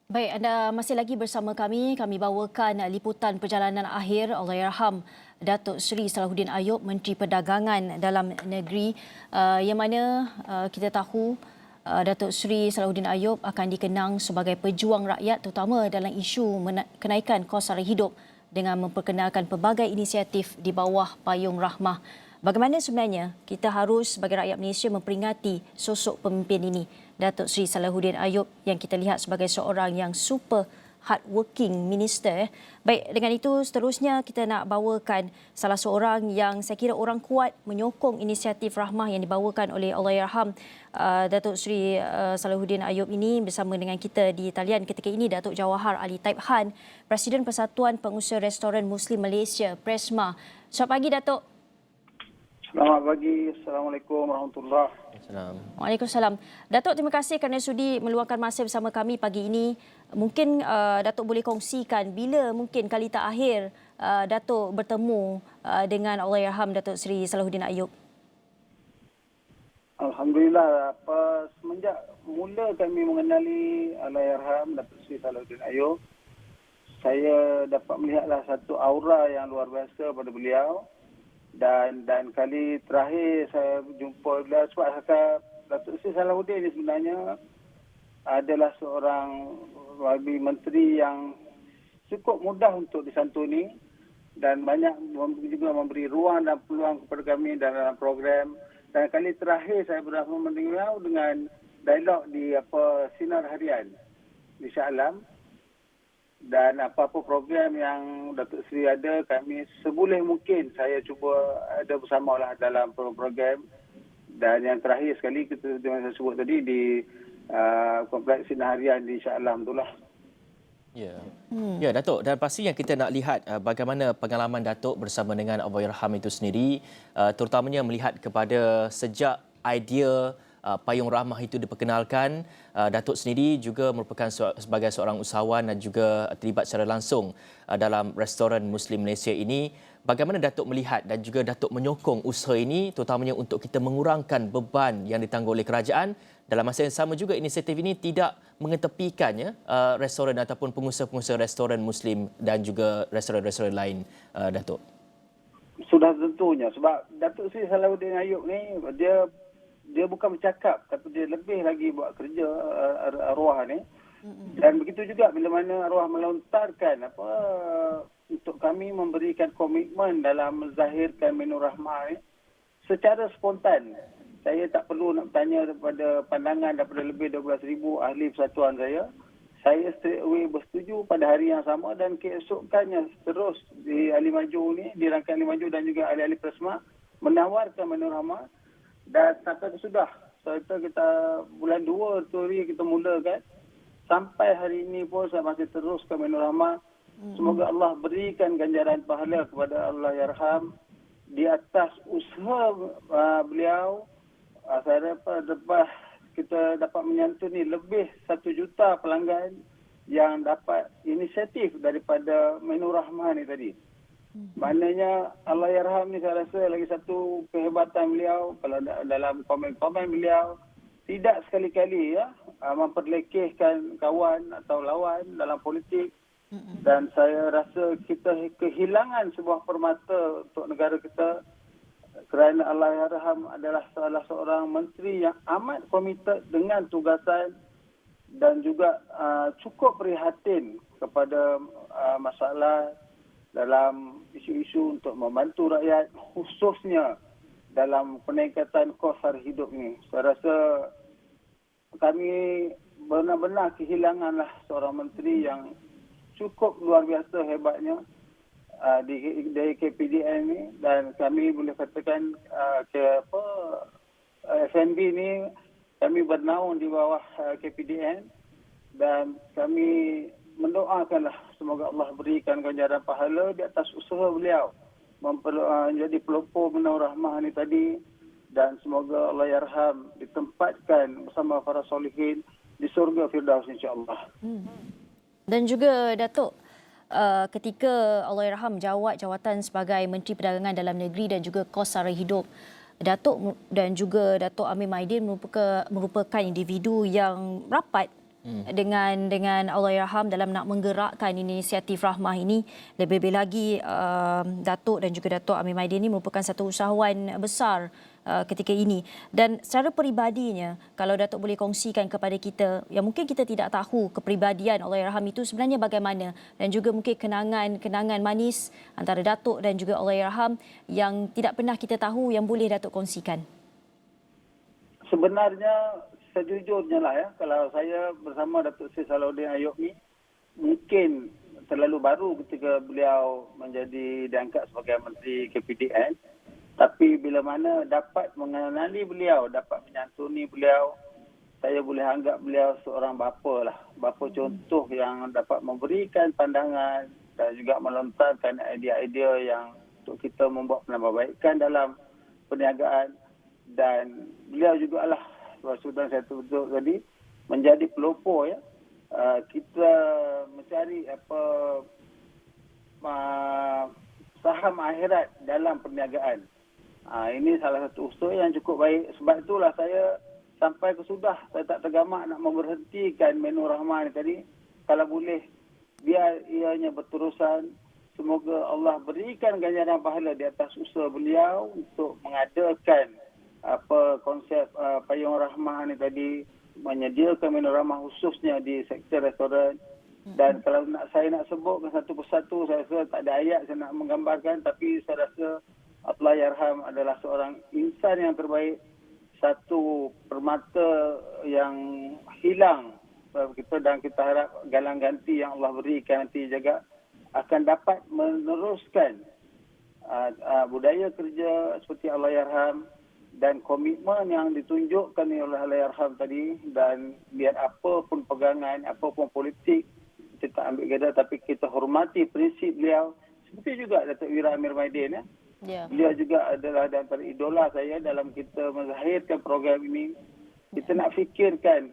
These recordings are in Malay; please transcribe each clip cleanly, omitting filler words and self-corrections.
Baik, anda masih lagi bersama kami. Kami bawakan liputan perjalanan akhir Allahyarham Datuk Seri Salahuddin Ayub, Menteri Perdagangan Dalam Negeri, yang mana kita tahu Datuk Seri Salahuddin Ayub akan dikenang sebagai pejuang rakyat terutama dalam isu kenaikan kos sara hidup dengan memperkenalkan pelbagai inisiatif di bawah payung rahmah. Bagaimana sebenarnya kita harus sebagai rakyat Malaysia memperingati sosok pemimpin ini, Datuk Seri Salahuddin Ayub, yang kita lihat sebagai seorang yang super hardworking minister. Baik, dengan itu seterusnya kita nak bawakan salah seorang yang saya kira orang kuat menyokong inisiatif rahmah yang dibawakan oleh Allahyarham Datuk Seri Salahuddin Ayub ini. Bersama dengan kita di talian ketika ini Datuk Jawahar Ali Taib Han, Presiden Persatuan Pengusaha Restoran Muslim Malaysia, Presma. Selamat pagi, Datuk. Selamat pagi. Assalamualaikum warahmatullahi Assalamualaikum. Waalaikumsalam. Datuk, terima kasih kerana sudi meluangkan masa bersama kami pagi ini. Mungkin Datuk boleh kongsikan bila mungkin kali terakhir Datuk bertemu dengan Allahyarham Datuk Seri Salahuddin Ayub. Alhamdulillah, semenjak mula kami mengenali Allahyarham Datuk Seri Salahuddin Ayub, saya dapat melihatlah satu aura yang luar biasa pada beliau. Dan kali terakhir saya jumpa beliau sebab Datuk Seri Salahuddin ini sebenarnya adalah seorang menteri yang cukup mudah untuk disantuni dan banyak juga memberi ruang dan peluang kepada kami dalam program. Dan kali terakhir saya bersama beliau dengan dialog di sinar harian di Shah Alam. Dan apa-apa program yang Datuk Seri ada, kami seboleh mungkin saya cuba ada bersamalah dalam program. Dan yang terakhir sekali kita saya sebut tadi di kompleks sinar harian di Shah Alam itulah. Ya, Datuk, dan pastinya kita nak lihat bagaimana pengalaman Datuk bersama dengan Allahyarham itu sendiri, terutamanya melihat kepada sejak idea payung rahmah itu diperkenalkan. Datuk sendiri juga merupakan sebagai seorang usahawan dan juga terlibat secara langsung dalam restoran Muslim Malaysia ini. Bagaimana Datuk melihat dan juga Datuk menyokong usaha ini terutamanya untuk kita mengurangkan beban yang ditanggung oleh kerajaan. Dalam masa yang sama juga inisiatif ini tidak mengetepikannya restoran ataupun pengusaha-pengusaha restoran Muslim dan juga restoran-restoran lain, Datuk. Sudah tentunya sebab Datuk Seri Salahuddin Ayub ni dia bukan bercakap tapi dia lebih lagi buat kerja arwah ni. Dan begitu juga bila mana arwah melontarkan untuk kami memberikan komitmen dalam menzahirkan menu rahmah ni secara spontan. Saya tak perlu nak bertanya daripada pandangan daripada lebih 12,000 ahli persatuan saya. Saya straight away bersetuju pada hari yang sama dan keesokannya terus di Ali Maju ni, di rangkaian Ali Maju dan juga ahli-ahli Presma menawarkan menu rahmah. Dan sampai sudah, kita bulan 2 tu hari kita mulakan. Sampai hari ini pun saya masih teruskan menu rahmah. Semoga Allah berikan ganjaran pahala kepada Allahyarham di atas usaha beliau. Saya dapat kita dapat menyantuni lebih 1 juta pelanggan yang dapat inisiatif daripada menu rahmah ni tadi. Maknanya Allahyarham ni saya rasa lagi satu kehebatan beliau kalau dalam komen-komen beliau tidak sekali-kali memperlekehkan kawan atau lawan dalam politik. Dan saya rasa kita kehilangan sebuah permata untuk negara kita kerana Allahyarham adalah salah seorang menteri yang amat komited dengan tugasan dan juga cukup prihatin kepada masalah dalam isu-isu untuk membantu rakyat khususnya dalam peningkatan kos sara hidup ni. Saya rasa kami benar-benar kehilanganlah seorang menteri yang cukup luar biasa hebatnya di KPDN ni. Dan kami boleh katakan FNB ni kami bernaung di bawah KPDN dan kami mendoakanlah semoga Allah berikan ganjaran pahala di atas usaha beliau menjadi pelopor menu rahmah ni tadi. Dan semoga Allahyarham ditempatkan bersama para solihin di surga Firdaus insya-Allah. Dan juga Datuk, ketika Allahyarham jawat jawatan sebagai Menteri Perdagangan Dalam Negeri dan juga kos sara hidup, Datuk dan juga Datuk Amir Maidin merupakan individu yang rapat dengan Allahyarham dalam nak menggerakkan inisiatif Rahmah ini. Lebih-lebih lagi Datuk dan juga Datuk Amir Maidin ini merupakan satu usahawan besar ketika ini. Dan secara peribadinya, kalau Datuk boleh kongsikan kepada kita, yang mungkin kita tidak tahu kepribadian Allahyarham itu sebenarnya bagaimana, dan juga mungkin kenangan manis antara Datuk dan juga Allahyarham yang tidak pernah kita tahu yang boleh Datuk kongsikan. Sebenarnya sejujurnya lah ya, kalau saya bersama Datuk Seri Salahuddin Ayub ni mungkin terlalu baru ketika beliau diangkat sebagai Menteri KPDN. Tapi bila mana dapat mengenali beliau, dapat menyantuni beliau, saya boleh anggap beliau seorang bapa lah. Bapa contoh yang dapat memberikan pandangan dan juga melontarkan idea-idea yang untuk kita membuat penambahbaikan dalam perniagaan. Dan beliau jugalah, sudah saya tutup tadi, menjadi pelopor ya. Kita mencari saham akhirat dalam perniagaan. Ini salah satu usaha yang cukup baik. Sebab itulah saya sampai ke sudah, saya tak tergamak nak memberhentikan menu Rahmah ni tadi. Kalau boleh, biar ianya berterusan. Semoga Allah berikan ganjaran pahala di atas usaha beliau untuk mengadakan konsep payung Rahmah ni tadi, menyediakan menu Rahmah khususnya di sektor restoran. Dan kalau saya nak sebutkan satu persatu, saya rasa tak ada ayat saya nak menggambarkan, tapi saya rasa Allahyarham adalah seorang insan yang terbaik, satu permata yang hilang kita, dan kita harap galang ganti yang Allah berikan nanti juga akan dapat meneruskan budaya kerja seperti Allahyarham dan komitmen yang ditunjukkan oleh Allahyarham tadi. Dan biar apa pun pegangan, apa pun politik, kita tak ambil gadah, tapi kita hormati prinsip beliau. Seperti juga Datuk Wira Amir Maidin ya. Beliau juga adalah antara idola saya dalam kita menzahirkan program ini. Kita nak fikirkan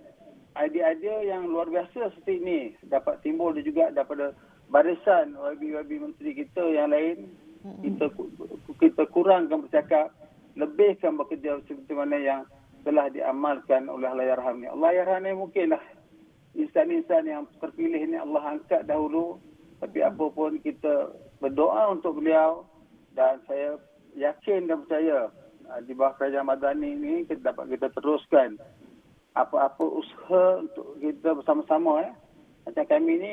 idea-idea yang luar biasa seperti ini dapat timbul juga daripada barisan YB menteri kita yang lain. Kita kurangkan bercakap, lebihkan bekerja seperti mana yang telah diamalkan oleh Allahyarham ni. Allahyarham ni mungkinlah insan-insan yang terpilih ni Allah angkat dahulu, tapi apa pun kita berdoa untuk beliau. Dan saya yakin dan percaya di bawah kerajaan Madani ini kita dapat kita teruskan apa-apa usaha untuk kita bersama-sama. Macam kami ni,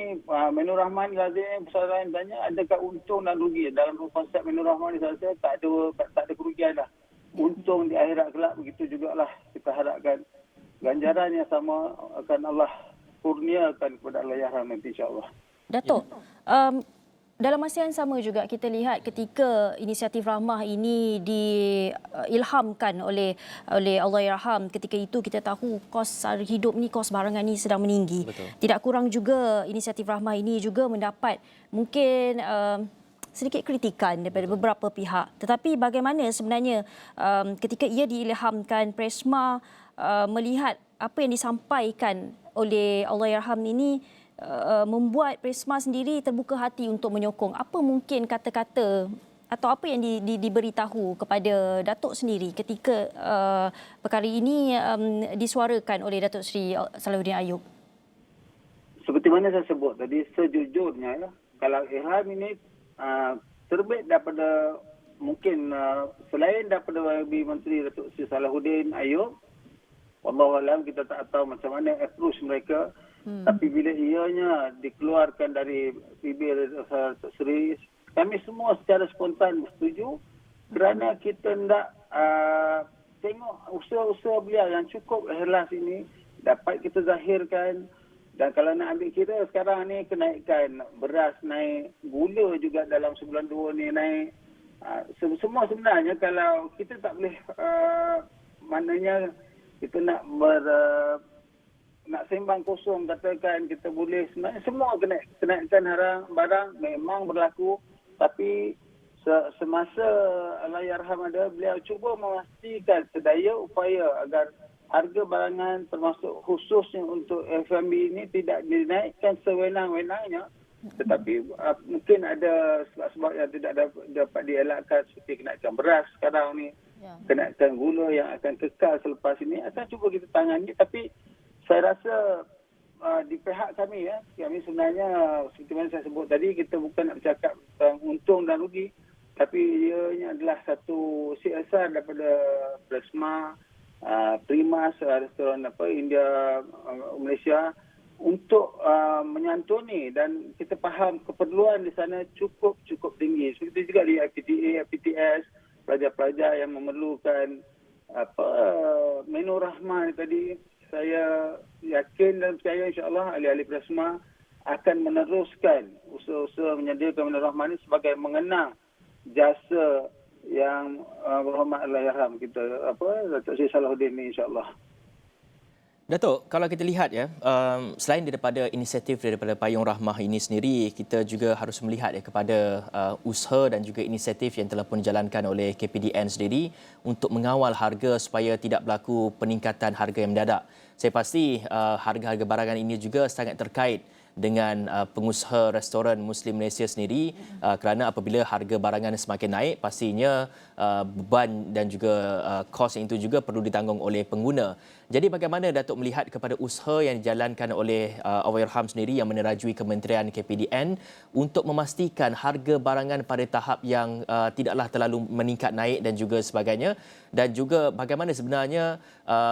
menu Rahman lazim persoalan banyak, adakah untung dan rugi? Dalam konsep menu Rahman ni saya rasa tak ada kerugian lah. Untung di akhirat kelak, begitu jugalah kita harapkan ganjaran yang sama akan Allah kurniakan kepada Allahyarham nanti insya-Allah. Datuk, dalam masa yang sama juga kita lihat ketika inisiatif Rahmah ini diilhamkan oleh Allahyarham, ketika itu kita tahu kos sara hidup ni, kos barangan ni sedang meninggi. Betul. Tidak kurang juga inisiatif Rahmah ini juga mendapat mungkin sedikit kritikan daripada beberapa pihak. Tetapi bagaimana sebenarnya ketika ia diilhamkan, Presma melihat apa yang disampaikan oleh Allahyarham ini membuat Presma sendiri terbuka hati untuk menyokong. Apa mungkin kata-kata atau apa yang diberitahu kepada Datuk sendiri ketika perkara ini disuarakan oleh Datuk Seri Salahuddin Ayub? Seperti mana saya sebut tadi, sejujurnya kalau ilham ini terbit daripada mungkin selain daripada YB Menteri Datuk Seri Salahuddin Ayub, wallahualam kita tak tahu macam mana approach mereka. Tapi bila ianya dikeluarkan dari bibir Datuk Seri, kami semua secara spontan bersetuju kerana kita hendak tengok usaha-usaha beliau yang cukup ikhlas ini dapat kita zahirkan. Dan kalau nak ambil kira sekarang ni kenaikan beras naik, gula juga dalam sebulan dua ni naik. Semua sebenarnya kalau kita tak boleh maknanya kita nak nak sembang kosong katakan kita boleh, sebenarnya semua kenaikan barang memang berlaku. Tapi semasa Allahyarham ada, beliau cuba memastikan sedaya upaya agar harga barangan termasuk khususnya untuk F&B ini tidak dinaikkan sewenang-wenangnya. Tetapi mungkin ada sebab-sebab yang tidak dapat dielakkan, seperti kenaikan beras sekarang ni, kenaikan gula yang akan kekal selepas ini, akan cuba kita tangani. Tapi saya rasa di pihak kami kami sebenarnya seperti mana saya sebut tadi, kita bukan nak bercakap tentang untung dan rugi, tapi ianya adalah satu CSR daripada Prisma, Primas, restoran India, Malaysia untuk menyantuni, dan kita faham keperluan di sana cukup tinggi. Seperti juga di IPTA, IPTS, pelajar-pelajar yang memerlukan menu Rahman tadi. Saya yakin dan percaya insya-Allah ahli-ahli Prisma akan meneruskan usaha-usaha menyediakan menu Rahman ini sebagai mengenang jasa yang berhormat Allahyarham kita Datuk Seri Salahuddin ni, insya-Allah. Datuk, kalau kita lihat selain daripada inisiatif daripada Payung Rahmah ini sendiri, kita juga harus melihat kepada usaha dan juga inisiatif yang telah pun dijalankan oleh KPDN sendiri untuk mengawal harga supaya tidak berlaku peningkatan harga yang mendadak. Saya pasti harga-harga barangan ini juga sangat terkait dengan pengusaha restoran Muslim Malaysia sendiri, kerana apabila harga barangan semakin naik, pastinya beban dan juga kos yang itu juga perlu ditanggung oleh pengguna. Jadi bagaimana Datuk melihat kepada usaha yang dijalankan oleh Allahyarham sendiri yang menerajui Kementerian KPDN untuk memastikan harga barangan pada tahap yang tidaklah terlalu meningkat naik dan juga sebagainya, dan juga bagaimana sebenarnya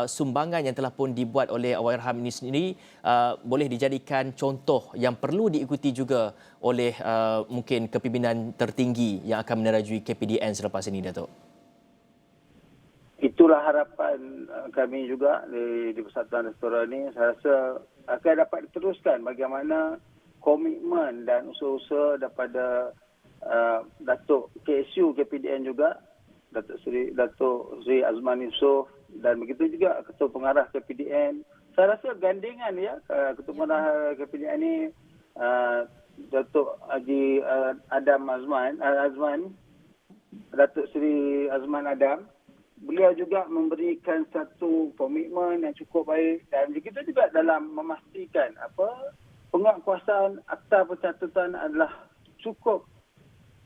sumbangan yang telah pun dibuat oleh Allahyarham ini sendiri boleh dijadikan contoh yang perlu diikuti juga oleh mungkin kepimpinan tertinggi yang akan menerajui KPDN selepas ini, Datuk. Itulah harapan kami juga di Persatuan Restoran ini. Saya rasa akan dapat diteruskan bagaimana komitmen dan usaha-usaha daripada Datuk KSU KPDN juga, Datuk Seri Azman Yusof, dan begitu juga Ketua Pengarah KPDN. Saya rasa gandingan Ketua Pengarah KPDN ini Datuk Haji Adam Azman, Datuk Seri Azman Adam. Beliau juga memberikan satu komitmen yang cukup baik, dan begitu juga dalam memastikan penguatkuasaan akta pencatutan adalah cukup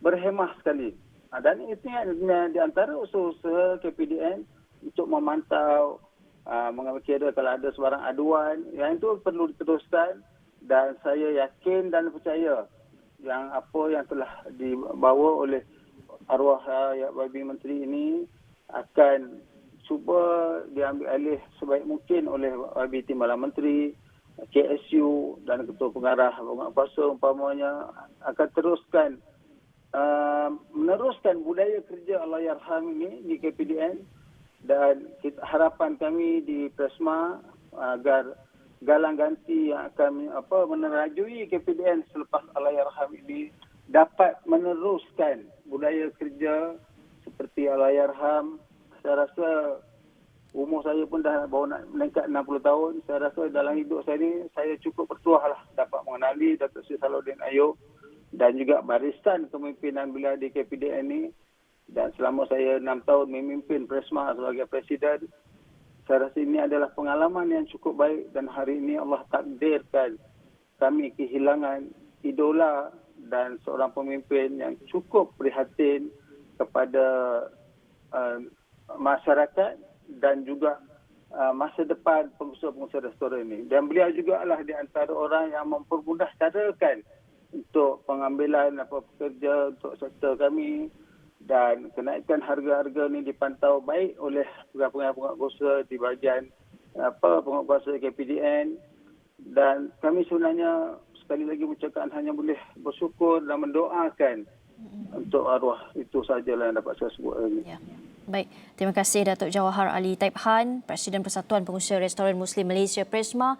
berhemah sekali. Dan itu di antara usaha-usaha KPDN untuk memantau, mengambil kira kalau ada sebarang aduan, yang itu perlu diteruskan, dan saya yakin dan percaya yang apa yang telah dibawa oleh arwah YB Menteri ini akan cuba diambil alih sebaik mungkin oleh YB Timbalan Menteri, KSU dan Ketua Pengarah Penguatkuasa umpamanya, akan teruskan meneruskan budaya kerja Allahyarham ini di KPDN, dan harapan kami di Prisma agar galang ganti yang akan menerajui KPDN selepas Allahyarham ini dapat meneruskan budaya kerja seperti Allahyarham. Saya rasa umur saya pun dah baru nak meningkat 60 tahun. Saya rasa dalam hidup saya ni, saya cukup bertuahlah dapat mengenali Datuk Seri Salahuddin Ayub dan juga barisan kepimpinan beliau di KPDN ini. Dan selama saya 6 tahun memimpin Prisma sebagai Presiden, saya rasa ini adalah pengalaman yang cukup baik, dan hari ini Allah takdirkan kami kehilangan idola dan seorang pemimpin yang cukup prihatin kepada masyarakat dan juga masa depan pengusaha-pengusaha restoran ini. Dan beliau juga adalah di antara orang yang mempermudah carakan untuk pengambilan pekerja untuk sektor kami, dan kenaikan harga-harga ini dipantau baik oleh penguatkuasa di bahagian penguatkuasa KPDN, dan kami sebenarnya sekali lagi mengucapkan hanya boleh bersyukur dan mendoakan untuk arwah. Itu sahajalah yang dapat saya sebut hari ini. Ya. Baik, terima kasih Datuk Jawahar Ali Taibhan, Presiden Persatuan Pengusaha Restoran Muslim Malaysia Prisma.